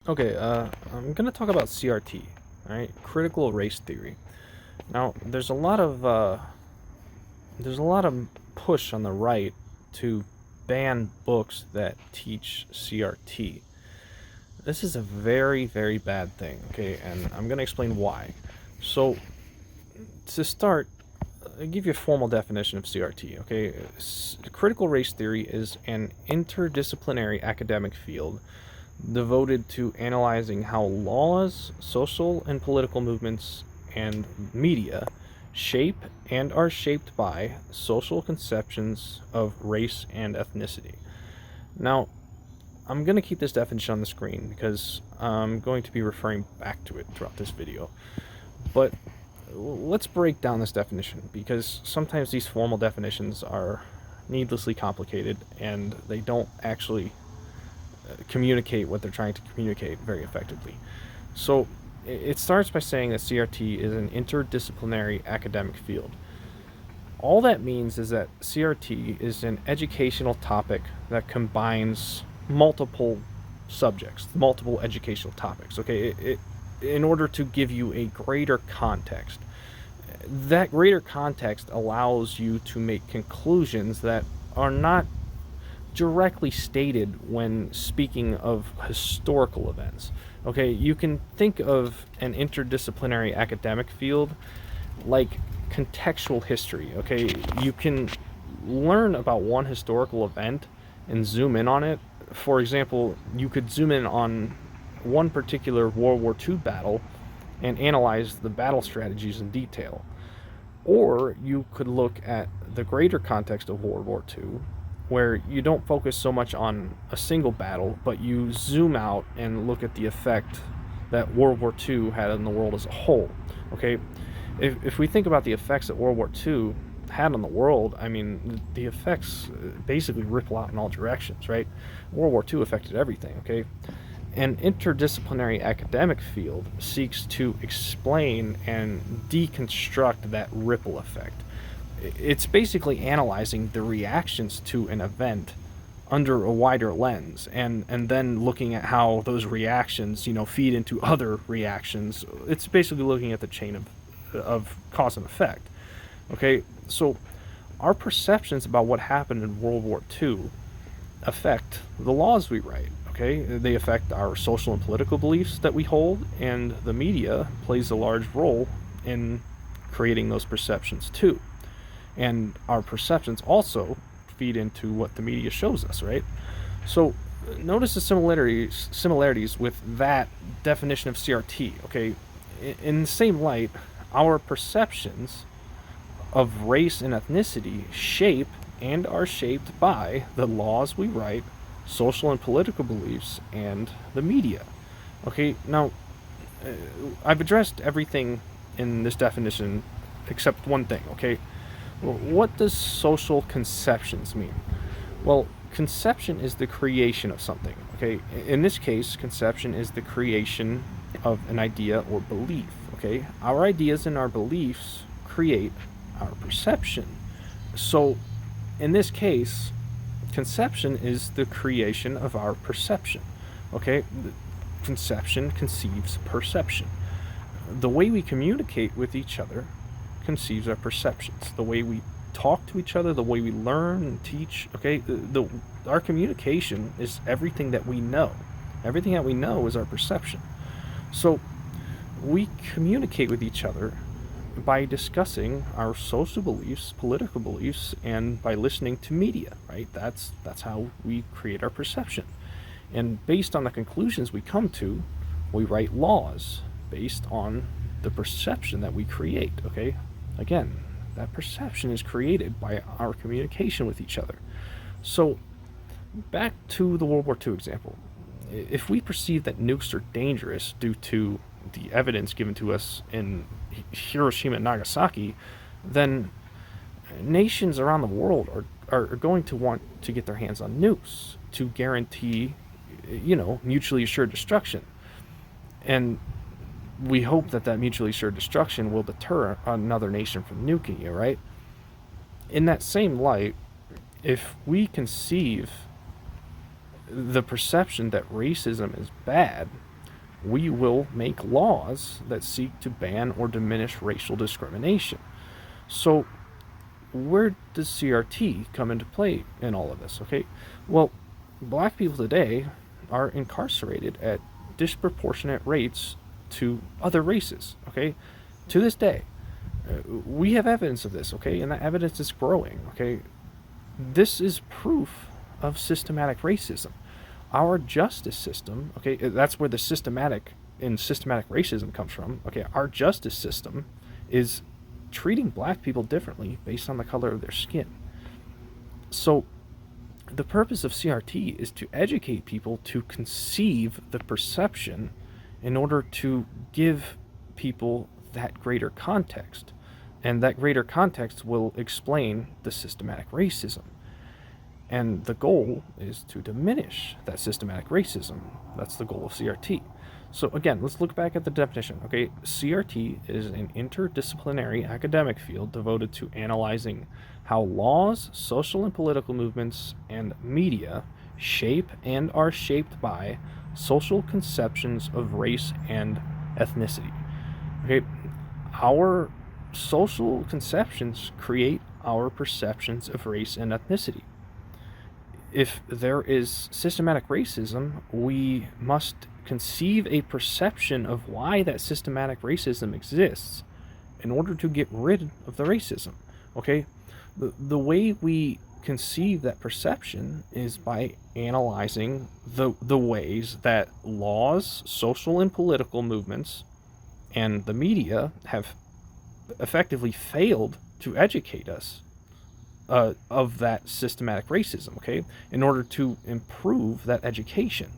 Okay, I'm gonna talk about CRT, all right? Critical race theory. Now, there's a lot of push on the right to ban books that teach CRT. This is a very, very bad thing, okay? And I'm gonna explain why. So, to start, I'll give you a formal definition of CRT, okay? Critical race theory is an interdisciplinary academic field devoted to analyzing how laws, social and political movements, and media shape and are shaped by social conceptions of race and ethnicity. Now, I'm going to keep this definition on the screen because I'm going to be referring back to it throughout this video. But let's break down this definition because sometimes these formal definitions are needlessly complicated and they don't actually communicate what they're trying to communicate very effectively. So it starts by saying that CRT is an interdisciplinary academic field. All that means is that CRT is an educational topic that combines multiple subjects, multiple educational topics. Okay, in order to give you a greater context. That greater context allows you to make conclusions that are not directly stated when speaking of historical events. Okay, you can think of an interdisciplinary academic field like contextual history. Okay, you can learn about one historical event and zoom in on it. For example, you could zoom in on one particular World War II battle and analyze the battle strategies in detail. Or you could look at the greater context of World War II, where you don't focus so much on a single battle, but you zoom out and look at the effect that World War II had on the world as a whole. Okay, if we think about the effects that World War II had on the world, I mean, the effects basically ripple out in all directions, right? World War II affected everything, okay? An interdisciplinary academic field seeks to explain and deconstruct that ripple effect. It's basically analyzing the reactions to an event under a wider lens and then looking at how those reactions, feed into other reactions. It's basically looking at the chain of cause and effect. Okay, so our perceptions about what happened in World War II affect the laws we write. Okay, they affect our social and political beliefs that we hold, and the media plays a large role in creating those perceptions too. And our perceptions also feed into what the media shows us, right? So notice the similarities with that definition of CRT. Okay, in the same light, our perceptions of race and ethnicity shape and are shaped by the laws we write, social and political beliefs, and the media. Okay, now I've addressed everything in this definition except one thing, okay? Well, what does social conceptions mean? Well, conception is the creation of something, okay? In this case, conception is the creation of an idea or belief, okay? Our ideas and our beliefs create our perception. So, in this case, conception is the creation of our perception, okay? Conception conceives perception. The way we communicate with each other conceives our perceptions. The way we talk to each other, the way we learn and teach, okay? Our communication is everything that we know. Everything that we know is our perception. So we communicate with each other by discussing our social beliefs, political beliefs, and by listening to media, right? That's how we create our perception. And based on the conclusions we come to, we write laws based on the perception that we create, okay? Again, that perception is created by our communication with each other. So, back to the World War II example. If we perceive that nukes are dangerous due to the evidence given to us in Hiroshima and Nagasaki, then nations around the world are going to want to get their hands on nukes to guarantee, mutually assured destruction. And we hope that mutually assured destruction will deter another nation from nuking you, right? In that same light, if we conceive the perception that racism is bad, we will make laws that seek to ban or diminish racial discrimination. So, where does CRT come into play in all of this? Okay, well, black people today are incarcerated at disproportionate rates to other races. Okay, to this day, we have evidence of this. Okay, and that evidence is growing. Okay, this is proof of systematic racism. Our justice system, okay, that's where the systematic racism comes from. Okay, our justice system is treating black people differently based on the color of their skin. So the purpose of CRT is to educate people to conceive the perception in order to give people that greater context. And that greater context will explain the systematic racism. And the goal is to diminish that systematic racism. That's the goal of CRT. So again, let's look back at the definition. Okay, CRT is an interdisciplinary academic field devoted to analyzing how laws, social and political movements, and media shape and are shaped by social conceptions of race and ethnicity. Okay, our social conceptions create our perceptions of race and ethnicity. If there is systematic racism, we must conceive a perception of why that systematic racism exists in order to get rid of the racism. Okay? The way we conceive that perception is by analyzing the ways that laws, social and political movements, and the media have effectively failed to educate us of that systematic racism, okay, in order to improve that education.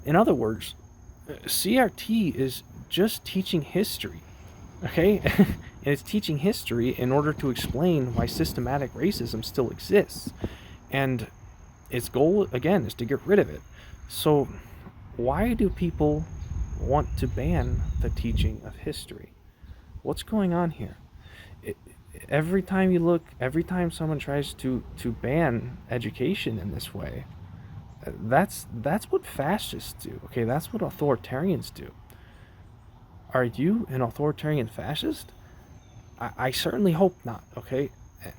In other words, CRT is just teaching history, okay? And it's teaching history in order to explain why systematic racism still exists. And its goal, again, is to get rid of it. So, why do people want to ban the teaching of history? What's going on here? Every time someone tries to ban education in this way, that's what fascists do. Okay, that's what authoritarians do. Are you an authoritarian fascist? I certainly hope not. Okay,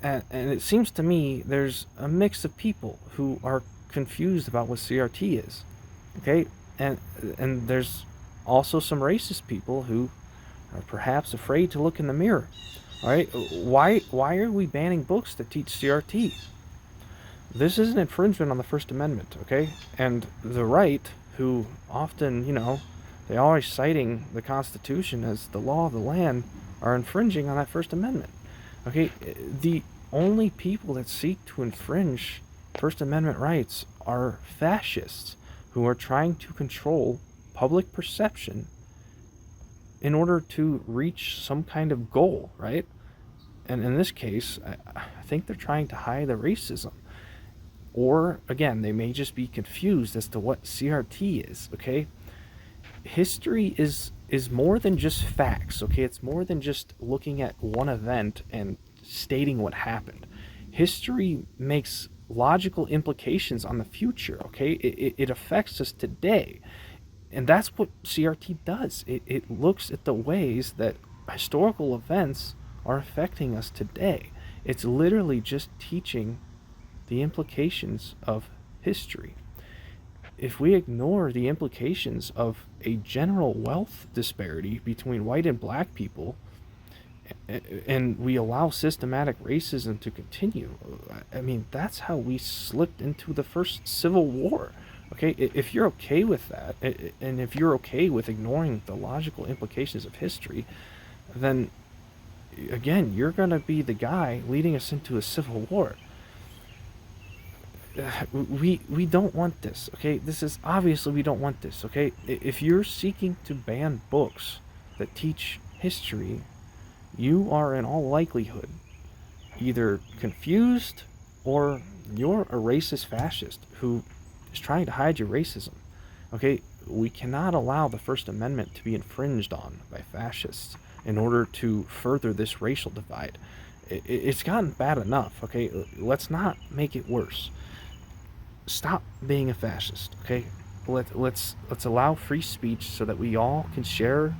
and it seems to me there's a mix of people who are confused about what CRT is. Okay, and there's also some racist people who are perhaps afraid to look in the mirror. All right, why are we banning books that teach CRT? This is an infringement on the First Amendment, okay? And the right, who often, they always citing the Constitution as the law of the land, are infringing on that First Amendment. Okay, the only people that seek to infringe First Amendment rights are fascists who are trying to control public perception in order to reach some kind of goal, right? And in this case, I think they're trying to hide the racism. Or, again, they may just be confused as to what CRT is, okay? History is more than just facts, okay? It's more than just looking at one event and stating what happened. History makes logical implications on the future, okay? It affects us today. And that's what CRT does. It looks at the ways that historical events are affecting us today. It's literally just teaching the implications of history. If we ignore the implications of a general wealth disparity between white and black people, and we allow systematic racism to continue, I mean, that's how we slipped into the first Civil War. Okay, if you're okay with that, and if you're okay with ignoring the logical implications of history, then, again, you're going to be the guy leading us into a civil war. We don't want this, okay? This is obviously, we don't want this, okay? If you're seeking to ban books that teach history, you are in all likelihood either confused or you're a racist fascist who is trying to hide your racism. Okay, we cannot allow the First Amendment to be infringed on by fascists in order to further this racial divide. It's gotten bad enough, okay? Let's not make it worse. Stop being a fascist, okay? let's allow free speech so that we all can share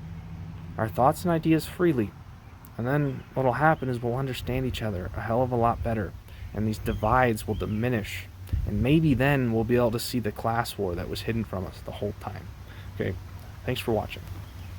our thoughts and ideas freely. And then what'll happen is we'll understand each other a hell of a lot better, and these divides will diminish. And maybe then we'll be able to see the class war that was hidden from us the whole time. Okay, thanks for watching.